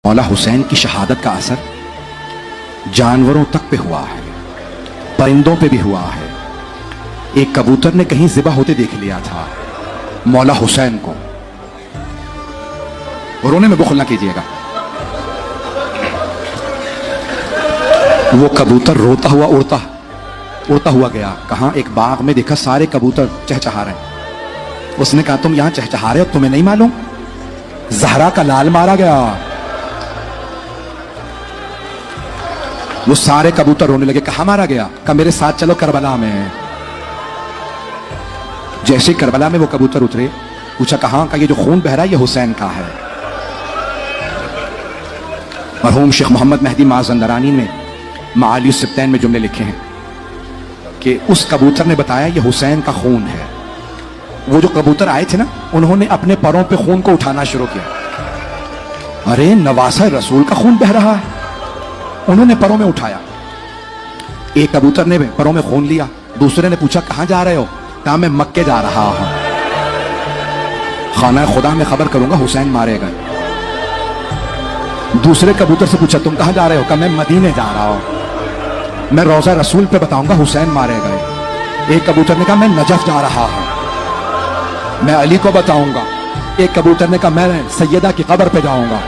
मौला हुसैन की शहादत का असर जानवरों तक पे हुआ है, परिंदों पे भी हुआ है। एक कबूतर ने कहीं ज़िबा होते देख लिया था मौला हुसैन को। रोने में बुखल ना कीजिएगा। वो कबूतर रोता हुआ उड़ता हुआ गया। कहां? एक बाग में देखा सारे कबूतर चहचहा रहे। उसने कहा तुम यहां चहचहा रहे हो, तुम्हें नहीं मालूम ज़हरा का लाल मारा गया। वो सारे कबूतर रोने लगे। कहां मारा गया? कहा मेरे साथ चलो करबला में। जैसे करबला में वो कबूतर उतरे, पूछा कहां का? ये जो खून बह रहा है ये हुसैन का है। मरहूम शेख मोहम्मद मेहदी माज़ंदरानी में माली सिब्तैन में जुमले लिखे हैं कि उस कबूतर ने बताया ये हुसैन का खून है। वो जो कबूतर आए थे ना, उन्होंने अपने परों पे खून को उठाना शुरू किया। अरे नवासा रसूल का खून बह रहा है। उन्होंने परों में उठाया। एक कबूतर ने परों में खून लिया। दूसरे ने पूछा कहां जा रहे हो? कहा मैं मक्के जा रहा हूं, खाना खुदा में खबर करूंगा हुसैन मारे गए। दूसरे कबूतर से पूछा तुम कहां जा रहे हो? कहा मैं मदीने जा रहा हूं, मैं रोजा रसूल पे बताऊंगा हुसैन मारे गए। एक कबूतर ने कहा मैं नजफ जा रहा हूं, मैं अली को बताऊंगा। एक कबूतर ने कहा मैं सैयदा की कब्र पे जाऊंगा।